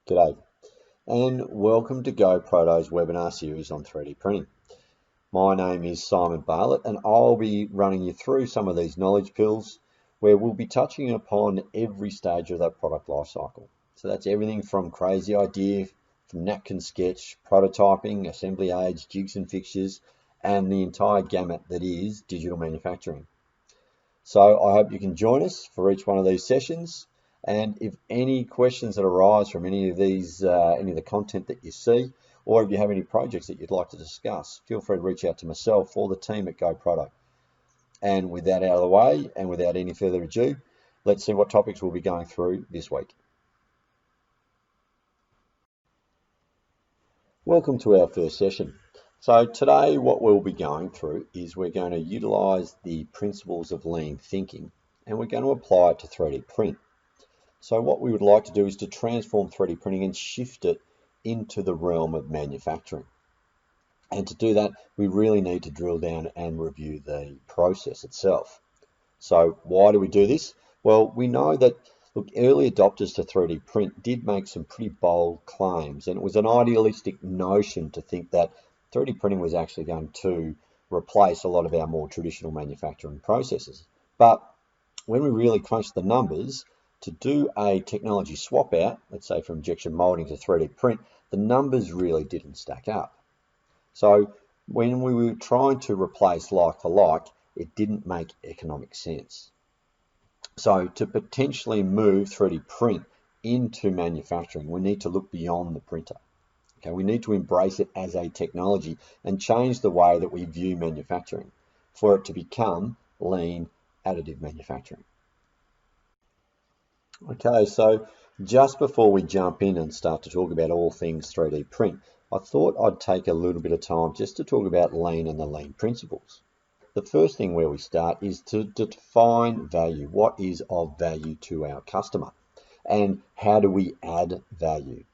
G'day, and welcome to GoProto's webinar series on 3D printing. My name is Simon Bartlett, and I'll be running you through some of these knowledge pills where we'll be touching upon every stage of that product lifecycle. So that's everything from crazy idea, from napkin sketch, prototyping, assembly aids, jigs and fixtures, and the entire gamut that is digital manufacturing. So I hope you can join us for each one of these sessions. And if any questions that arise from any of these, any of the content that you see, or if you have any projects that you'd like to discuss, feel free to reach out to myself or the team at GoProto. And with that out of the way, and without any further ado, let's see what topics we'll be going through this week. Welcome to our first session. So today what we'll be going through is we're going to utilize the principles of lean thinking, and we're going to apply it to 3D print. So what we would like to do is to transform 3D printing and shift it into the realm of manufacturing. And to do that, we really need to drill down and review the process itself. So why do we do this? Well, we know that, look, early adopters to 3D print did make some pretty bold claims, and it was an idealistic notion to think that 3D printing was actually going to replace a lot of our more traditional manufacturing processes. But when we really crunched the numbers, to do a technology swap out, let's say from injection molding to 3D print, the numbers really didn't stack up. So when we were trying to replace like for like, it didn't make economic sense. So to potentially move 3D print into manufacturing, we need to look beyond the printer. Okay, we need to embrace it as a technology and change the way that we view manufacturing for it to become lean additive manufacturing. Okay, so just before we jump in and start to talk about all things 3D print, I thought I'd take a little bit of time just to talk about lean and the lean principles. The first thing where we start is to define value. What is of value to our customer? And how do we add value?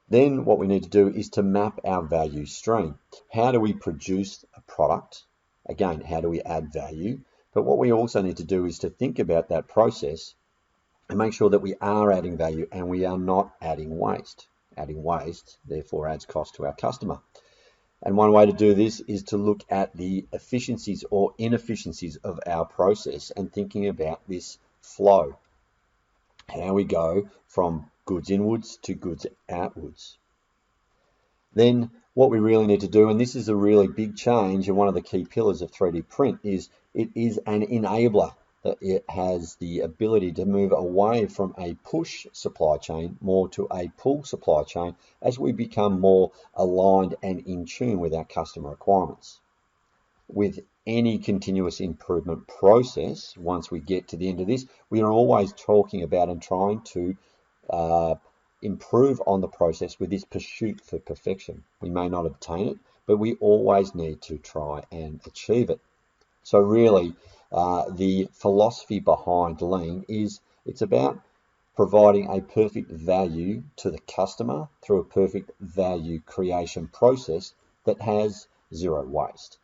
Then what we need to do is to map our value stream. How do we produce a product? Again, how do we add value? But what we also need to do is to think about that process and make sure that we are adding value and we are not adding waste. Adding waste, therefore, adds cost to our customer. And one way to do this is to look at the efficiencies or inefficiencies of our process and thinking about this flow. How we go from goods inwards to goods outwards. Then what we really need to do, and this is a really big change and one of the key pillars of 3D print, is it is an enabler. That it has the ability to move away from a push supply chain more to a pull supply chain as we become more aligned and in tune with our customer requirements. With any continuous improvement process, once we get to the end of this, we are always talking about and trying to improve on the process with this pursuit for perfection. We may not obtain it, but we always need to try and achieve it. So really, the philosophy behind lean is it's about providing a perfect value to the customer through a perfect value creation process that has zero waste.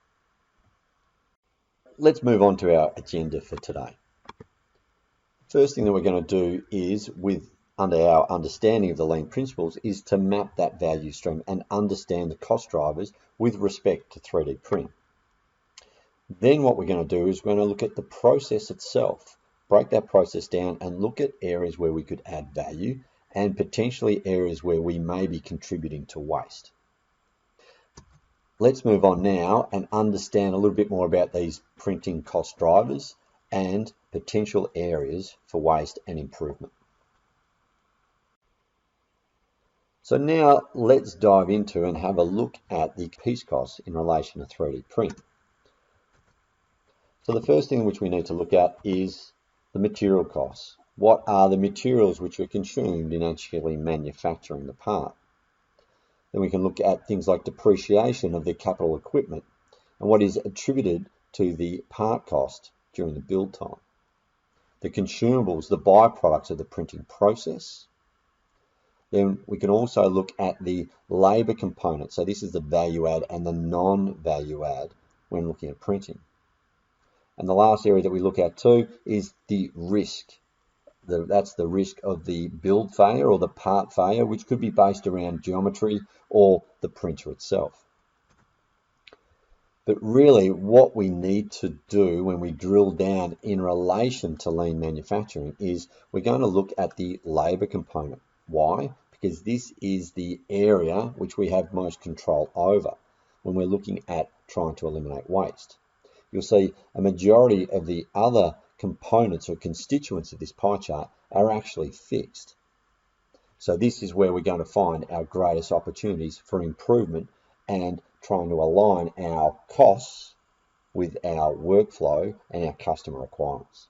Let's move on to our agenda for today. First thing that we're going to do is, under our understanding of the lean principles, is to map that value stream and understand the cost drivers with respect to 3D print. Then what we're going to do is we're going to look at the process itself, break that process down and look at areas where we could add value and potentially areas where we may be contributing to waste. Let's move on now and understand a little bit more about these printing cost drivers and potential areas for waste and improvement. So now let's dive into and have a look at the piece costs in relation to 3D print. So the first thing which we need to look at is the material costs. What are the materials which are consumed in actually manufacturing the part? Then we can look at things like depreciation of the capital equipment and what is attributed to the part cost during the build time. The consumables, the byproducts of the printing process. Then we can also look at the labor component. So this is the value add and the non-value add when looking at printing. And the last area that we look at too is the risk That's the risk of the build failure or the part failure, which could be based around geometry or the printer itself. But really what we need to do when we drill down in relation to lean manufacturing is we're going to look at the labour component. Why? Because this is the area which we have most control over when we're looking at trying to eliminate waste. You'll see a majority of the other components or constituents of this pie chart are actually fixed. So this is where we're going to find our greatest opportunities for improvement and trying to align our costs with our workflow and our customer requirements.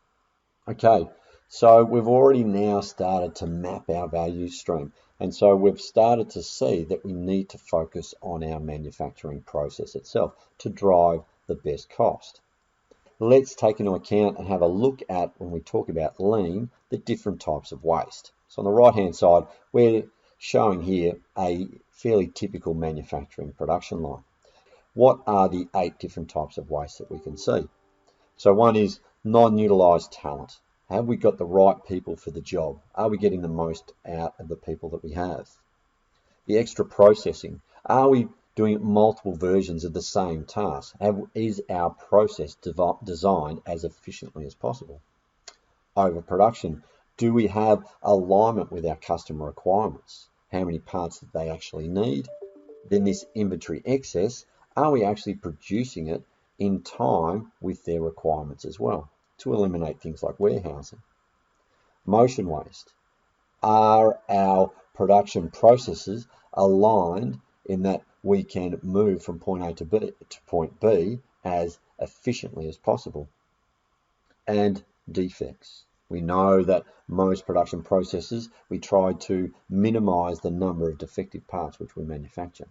Okay, so we've already now started to map our value stream. And so we've started to see that we need to focus on our manufacturing process itself to drive the best cost. Let's take into account and have a look at, when we talk about lean, the different types of waste. So on the right hand side, we're showing here a fairly typical manufacturing production line. What are the 8 different types of waste that we can see? So one is non-utilised talent. Have we got the right people for the job? Are we getting the most out of the people that we have? The extra processing. Are we doing multiple versions of the same task? Is our process designed as efficiently as possible? Overproduction. Do we have alignment with our customer requirements? How many parts that they actually need? Then this inventory excess. Are we actually producing it in time with their requirements as well to eliminate things like warehousing? Motion waste. Are our production processes aligned in that we can move from point A to point B as efficiently as possible? And defects. We know that most production processes, we try to minimize the number of defective parts which we manufacture.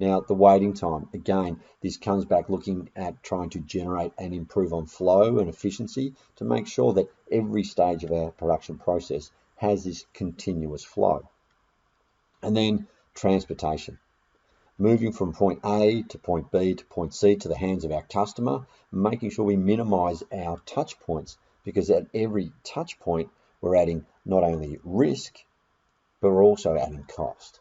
Now, the waiting time, again, this comes back looking at trying to generate and improve on flow and efficiency to make sure that every stage of our production process has this continuous flow. And then transportation. Moving from point A to point B to point C to the hands of our customer, making sure we minimize our touch points, because at every touch point, we're adding not only risk, but we're also adding cost.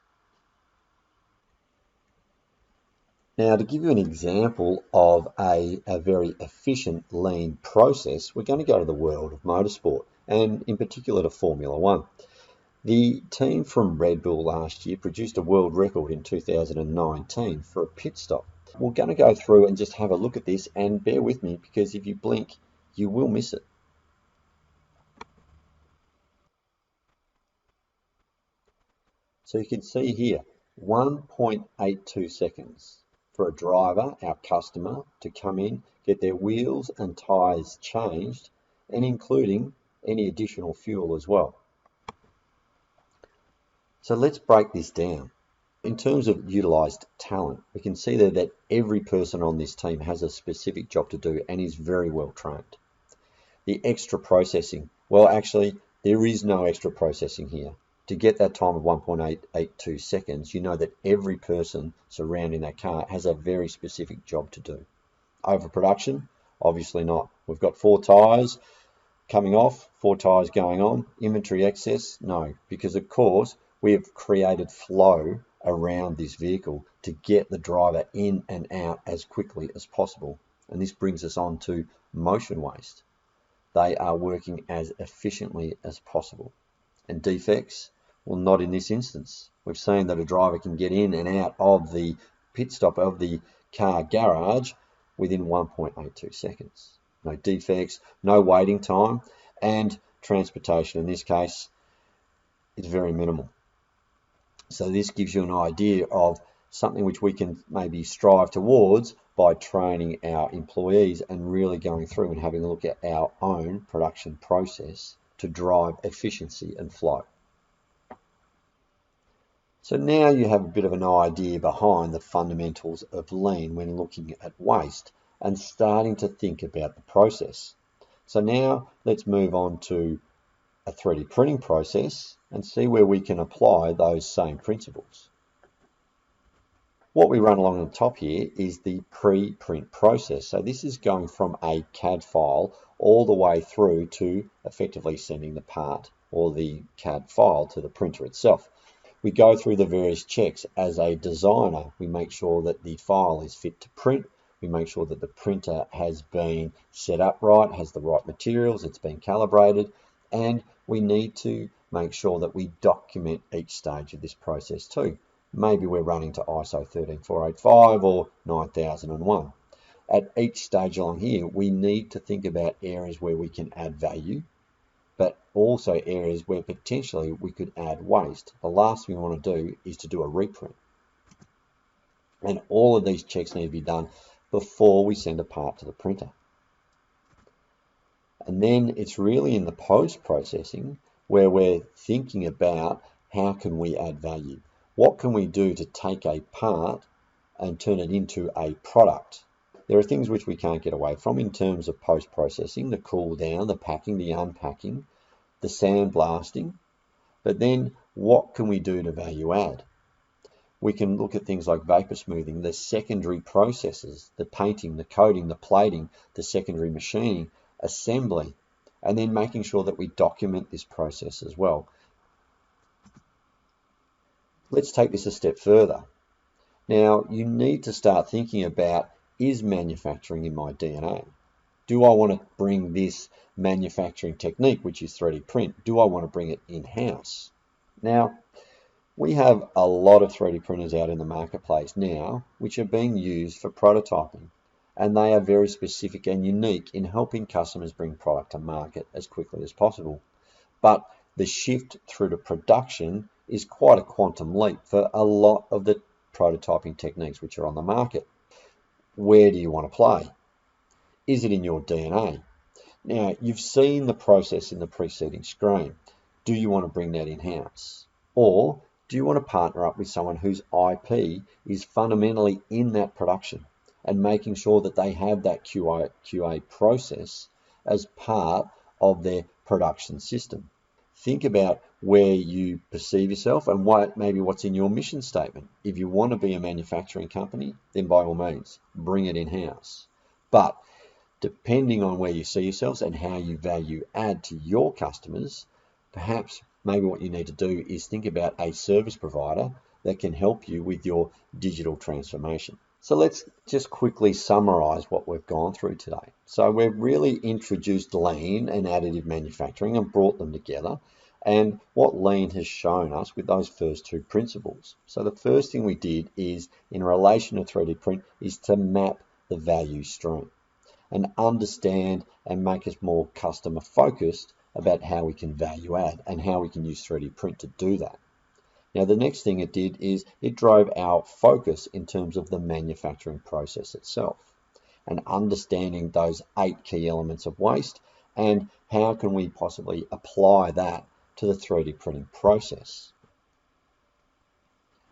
Now, to give you an example of a very efficient lean process, we're going to go to the world of motorsport, and in particular to Formula One. The team from Red Bull last year produced a world record in 2019 for a pit stop. We're going to go through and just have a look at this, and bear with me, because if you blink, you will miss it. So you can see here, 1.82 seconds for a driver, our customer, to come in, get their wheels and tyres changed, and including any additional fuel as well. So let's break this down. In terms of utilised talent, we can see there that every person on this team has a specific job to do and is very well trained. The extra processing, well, actually, there is no extra processing here. To get that time of 1.882 seconds, you know that every person surrounding that car has a very specific job to do. Overproduction? Obviously not. We've got 4 tyres coming off, 4 tyres going on. Inventory excess? No, because of course we have created flow around this vehicle to get the driver in and out as quickly as possible. And this brings us on to motion waste. They are working as efficiently as possible. And defects? Well, not in this instance. We've seen that a driver can get in and out of the pit stop of the car garage within 1.82 seconds. No defects, no waiting time, and transportation in this case is very minimal. So this gives you an idea of something which we can maybe strive towards by training our employees and really going through and having a look at our own production process to drive efficiency and flow. So now you have a bit of an idea behind the fundamentals of lean when looking at waste and starting to think about the process. So now let's move on to a 3D printing process and see where we can apply those same principles. What we run along the top here is the pre-print process. So this is going from a CAD file all the way through to effectively sending the part or the CAD file to the printer itself. We go through the various checks. As a designer, we make sure that the file is fit to print. We make sure that the printer has been set up right, has the right materials, it's been calibrated, and we need to make sure that we document each stage of this process too. Maybe we're running to ISO 13485 or 9001. At each stage along here, we need to think about areas where we can add value, but also areas where potentially we could add waste. The last thing we want to do is to do a reprint. And all of these checks need to be done before we send a part to the printer. And then it's really in the post-processing where we're thinking about how can we add value. What can we do to take a part and turn it into a product? There are things which we can't get away from in terms of post-processing, the cool down, the packing, the unpacking, the sandblasting. But then what can we do to value add? We can look at things like vapor smoothing, the secondary processes, the painting, the coating, the plating, the secondary machining, assembly, and then making sure that we document this process as well. Let's take this a step further. Now, you need to start thinking about, is manufacturing in my DNA? Do I want to bring this manufacturing technique, which is 3D print, do I want to bring it in-house? Now, we have a lot of 3D printers out in the marketplace now, which are being used for prototyping, and they are very specific and unique in helping customers bring product to market as quickly as possible. But the shift through to production is quite a quantum leap for a lot of the prototyping techniques which are on the market. Where do you want to play? Is it in your DNA? Now, you've seen the process in the preceding screen. Do you want to bring that in-house? Or do you want to partner up with someone whose IP is fundamentally in that production and making sure that they have that QA process as part of their production system? Think about where you perceive yourself and maybe what's in your mission statement. If you want to be a manufacturing company, then by all means, bring it in-house. But depending on where you see yourselves and how you value add to your customers, perhaps maybe what you need to do is think about a service provider that can help you with your digital transformation. So let's just quickly summarize what we've gone through today. So we've really introduced lean and additive manufacturing and brought them together, and what lean has shown us with those first two principles. So the first thing we did is, in relation to 3D print, is to map the value stream and understand and make us more customer focused about how we can value add and how we can use 3D print to do that. Now, the next thing it did is it drove our focus in terms of the manufacturing process itself and understanding those 8 key elements of waste and how can we possibly apply that to the 3D printing process.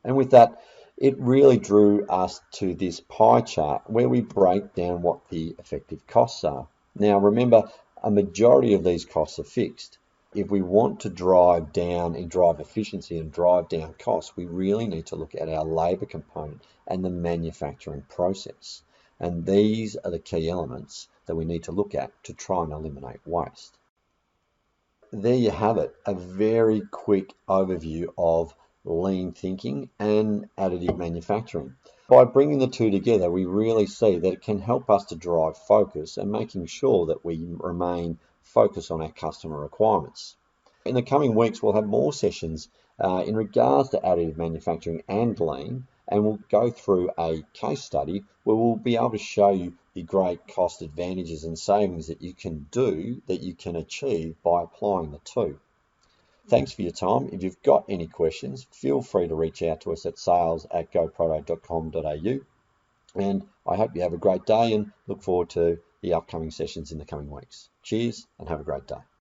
And with that, it really drew us to this pie chart where we break down what the effective costs are. Now, remember, a majority of these costs are fixed. If we want to drive down and drive efficiency and drive down costs, we really need to look at our labor component and the manufacturing process. And these are the key elements that we need to look at to try and eliminate waste. There you have it, a very quick overview of lean thinking and additive manufacturing. By bringing the two together, we really see that it can help us to drive focus and making sure that we remain focused on our customer requirements. In the coming weeks, we'll have more sessions in regards to additive manufacturing and lean, and we'll go through a case study where we'll be able to show you the great cost advantages and savings that you can do, that you can achieve by applying the two. Thanks for your time. If you've got any questions, feel free to reach out to us at sales@goproto.com.au. And I hope you have a great day and look forward to the upcoming sessions in the coming weeks. Cheers and have a great day.